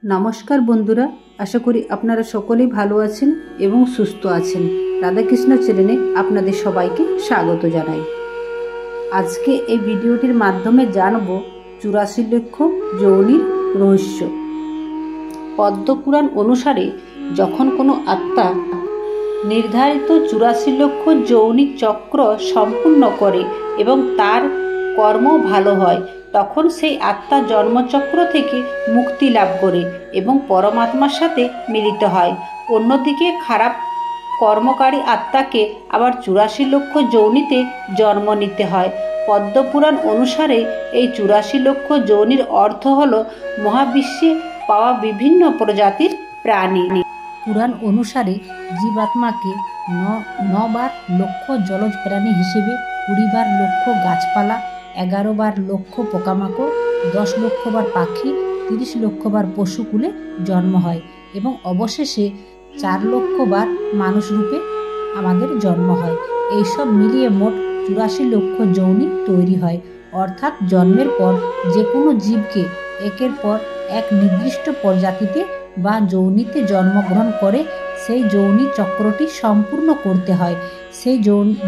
নমস্কার বন্ধুরা, আশা করি আপনারা সকলেই ভালো আছেন এবং সুস্থ আছেন। রাধাকৃষ্ণ চ্যানেলে আপনাদের সবাইকে স্বাগত জানাই। আজকে এই ভিডিওটির মাধ্যমে জানব 84 লক্ষ যোনির রহস্য। পদ্মপুরাণ অনুসারে যখন কোনো আত্মা নির্ধারিত 84 লক্ষ যৌনি চক্র সম্পূর্ণ করে এবং তার কর্ম ভালো হয়, তখন সেই আত্মা জন্মচক্র থেকে মুক্তি লাভ করে এবং পরমাত্মার সাথে মিলিত হয়। অন্যদিকে খারাপ কর্মকারী আত্মাকে আবার 84 লক্ষ যোনিতে জন্ম নিতে হয়। পদ্মপুরাণ অনুসারে এই 84 লক্ষ যোনির অর্থ হল মহাবিশ্বে পাওয়া বিভিন্ন প্রজাতির প্রাণী। পুরাণ অনুসারে জীবাত্মাকে 9 লক্ষ জলজ প্রাণী হিসেবে, 20 লক্ষ গাছপালা, 11 লক্ষ পোকামাকড়, 10 লক্ষ পাখি, 30 লক্ষ পশুকুলে জন্ম হয় এবং অবশেষে 4 লক্ষ মানুষ রূপে আমাদের জন্ম হয়। এইসব মিলিয়ে মোট 84 লক্ষ যোনি তৈরি হয়। অর্থাৎ জন্মের পর যে কোনো জীবকে একের পর এক নির্দিষ্ট প্রজাতিতে বা যৌনিতে জন্মগ্রহণ করে সেই যৌনি চক্রটি সম্পূর্ণ করতে হয়। সেই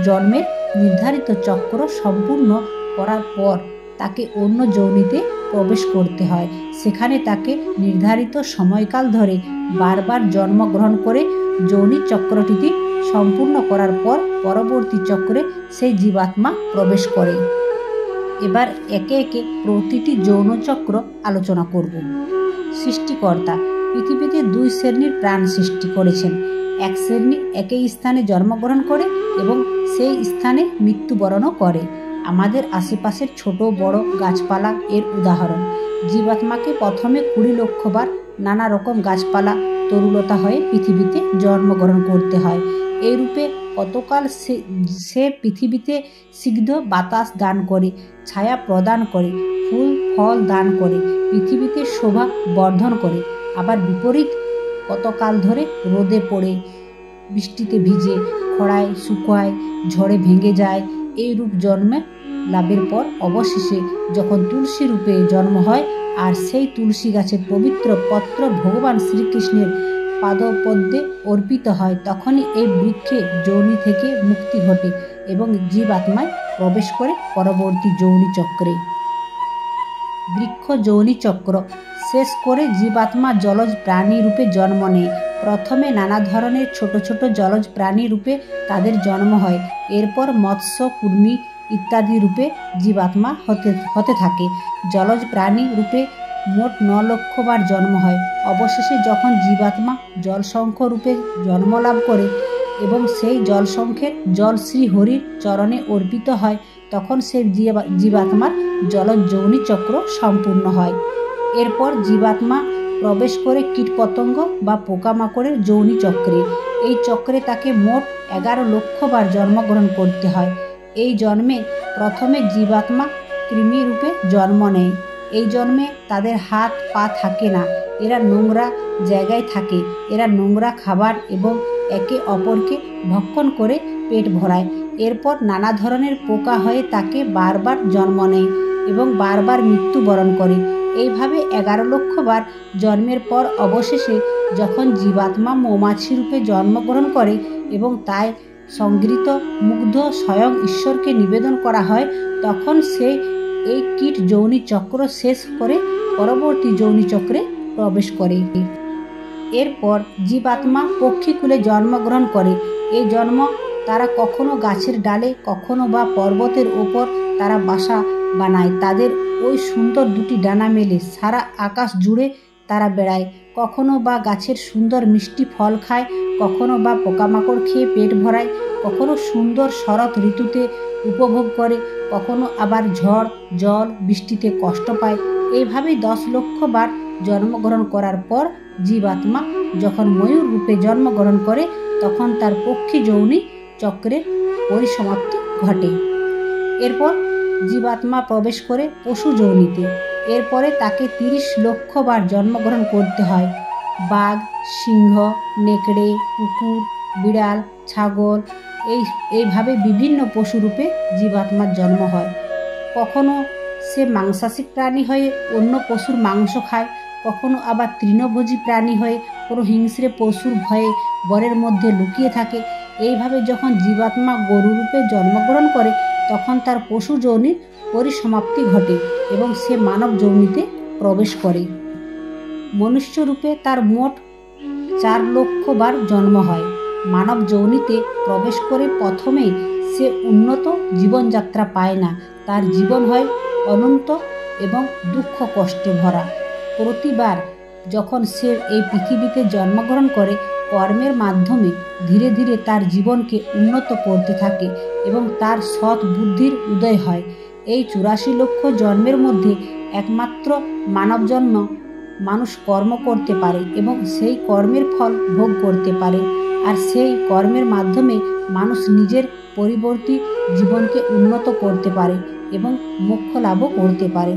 জন্মের নির্ধারিত চক্র সম্পূর্ণ করার পর তাকে অন্য যৌনিতে প্রবেশ করতে হয়। সেখানে তাকে নির্ধারিত সময়কাল ধরে বারবার জন্মগ্রহণ করে যৌনি চক্রটিতে সম্পূর্ণ করার পর পরবর্তী চক্রে সেই জীবাত্মা প্রবেশ করে। এবার একে একে প্রতিটি যৌন চক্র আলোচনা করব। সৃষ্টিকর্তা পৃথিবীতে 2 শ্রেণীর প্রাণ সৃষ্টি করেছেন। এক শ্রেণী একই স্থানে জন্মগ্রহণ করে এবং সেই স্থানে মৃত্যুবরণও করে। আমাদের আশেপাশের ছোট বড় গাছপালা এর উদাহরণ। জীবাত্মাকে প্রথমে 20 লক্ষ নানা রকম গাছপালা তরুলতা হয়ে পৃথিবীতে জন্মগ্রহণ করতে হয়। এই রূপে কতকাল সে পৃথিবীতে সিদ্ধ বাতাস দান করে, ছায়া প্রদান করে, ফুল ফল দান করে, পৃথিবীতে শোভা বর্ধন করে। আবার বিপরীত কতকাল ধরে রোদে পড়ে, বৃষ্টিতে ভিজে, খরায় শুকায়, ঝড়ে ভেঙে যায়। এই রূপ জন্মে লাভের পর অবশেষে যখন তুলসী রূপে জন্ম হয় আর সেই তুলসী গাছের পবিত্র পত্র ভগবান শ্রীকৃষ্ণের পাদপদ্মে অর্পিত হয়, তখনই এই বৃক্ষে যৌনি থেকে মুক্তি ঘটে এবং জীবাত্মায় প্রবেশ করে পরবর্তী যৌনি চক্রে। বৃক্ষ যৌনি চক্র শেষ করে জীবাত্মা জলজ প্রাণী রূপে জন্ম নেয়। প্রথমে নানা ধরনের ছোট ছোট জলজ প্রাণী রূপে তাদের জন্ম হয়। এরপর মৎস্য, কুর্মী ইত্যাদি রূপে জীবাত্মা হতে থাকে। জলজ প্রাণী রূপে মোট 9 লক্ষ জন্ম হয়। অবশেষে যখন জীবাত্মা জলশঙ্খ রূপে জন্ম লাভ করে এবং সেই জলশঙ্খের জল শ্রী হরির চরণে অর্পিত হয়, তখন সেই জীবাত্মার জলজ যৌনি চক্র সম্পূর্ণ হয়। এরপর জীবাত্মা প্রবেশ করে কীটপতঙ্গ বা পোকামাকড়ের যৌনি চক্রে। এই চক্রে তাকে মোট 11 লক্ষ জন্মগ্রহণ করতে হয়। এই জন্মে প্রথমে জীবাত্মা কৃমি রূপে জন্ম নেয়। এই জন্মে তাদের হাত পা থাকে না, এরা নোংরা জায়গায় থাকে। এরা নোংরা খাবার এবং একে অপরকে ভক্ষণ করে পেট ভরায়। এরপর নানা ধরনের পোকা হয়ে তাকে বারবার জন্ম নেয় এবং বারবার মৃত্যুবরণ করে। এইভাবে 11 লক্ষ জন্মের পর অবশেষে যখন জীবাত্মা মৌমাছি রূপে জন্মগ্রহণ করে এবং তাই সংগৃহীত মুগ্ধ স্বয়ং ঈশ্বরকে নিবেদন করা হয়, তখন সে এই কীট যৌনি চক্র শেষ করে পরবর্তী যৌনি চক্রে প্রবেশ করে। এরপর জীবাত্মা পক্ষীকুলে জন্মগ্রহণ করে। এই জন্ম তারা কখনো গাছের ডালে, কখনো বা পর্বতের ওপর তারা বাসা বানায়। তাদের ওই সুন্দর 2টি ডানা মেলে সারা আকাশ জুড়ে তারা বেড়ায়। কখনো বা গাছের সুন্দর মিষ্টি ফল খায়, কখনো বা পোকামাকড় খেয়ে পেট ভরায়, কখনো সুন্দর শরৎ ঋতুতে উপভোগ করে, কখনো আবার ঝড় জল বৃষ্টিতে কষ্ট পায়। এইভাবে 10 লক্ষ জন্মগ্রহণ করার পর জীবাত্মা যখন ময়ূর রূপে জন্মগ্রহণ করে, তখন তার পক্ষী যৌনি চক্রের পরিসমাপ্তি ঘটে। এরপর জীবাত্মা প্রবেশ করে পশু যৌনিতে। এরপরে তাকে 30 লক্ষ জন্মগ্রহণ করতে হয়। বাঘ, সিংহ, নেকড়ে, কুকুর, বিড়াল, ছাগল এইভাবে বিভিন্ন পশুরূপে জীবাত্মার জন্ম হয়। কখনো সে মাংসাশী প্রাণী হয়ে অন্য পশুর মাংস খায়, কখনো আবার তৃণভোজী প্রাণী হয়ে কোনো হিংস্রে পশুর ভয়ে বনের মধ্যে লুকিয়ে থাকে। এইভাবে যখন জীবাত্মা গরুরূপে জন্মগ্রহণ করে তখন তার পশু যোনির পরিসমাপ্তি ঘটে এবং সে মানব যোনিতে প্রবেশ করে। মনুষ্য রূপে তার মোট 4 লক্ষ বার জন্ম হয়। মানব যোনিতে প্রবেশ করে প্রথমেই সে উন্নত জীবনযাত্রা পায় না, তার জীবন হয় অনন্ত এবং দুঃখ কষ্টে ভরা। প্রতিবার যখন সে এই পৃথিবীতে জন্মগ্রহণ করে কর্মের মাধ্যমে ধীরে ধীরে তার জীবনকে উন্নত করতে থাকে এবং তার সৎ বুদ্ধির উদয় হয়। এই 84 লক্ষ জন্মের মধ্যে একমাত্র মানব জন্ম মানুষ কর্ম করতে পারে এবং সেই কর্মের ফল ভোগ করতে পারে, আর সেই কর্মের মাধ্যমে মানুষ নিজের পরিবর্তী জীবনকে উন্নত করতে পারে এবং মোক্ষ লাভও করতে পারে।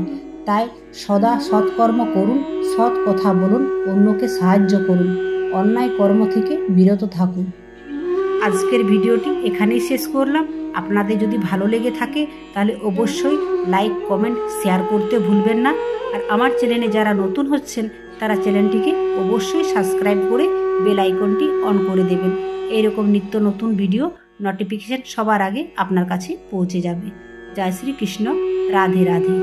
তাই সদা সৎকর্ম করুন, সৎ কথা বলুন, অন্যকে সাহায্য করুন, অন্যায় কর্ম থেকে বিরত থাকুন। আজকের ভিডিওটি এখানেই শেষ করলাম। আপনাদের যদি ভালো লেগে থাকে তাহলে অবশ্যই লাইক, কমেন্ট, শেয়ার করতে ভুলবেন না। আর আমার চ্যানেলে যারা নতুন হচ্ছেন তারা চ্যানেলটিকে অবশ্যই সাবস্ক্রাইব করে বেল আইকনটি অন করে দেবেন। এইরকম নিত্য নতুন ভিডিও নোটিফিকেশন সবার আগে আপনার কাছে পৌঁছে যাবে। জয় শ্রী কৃষ্ণ। রাধে রাধে।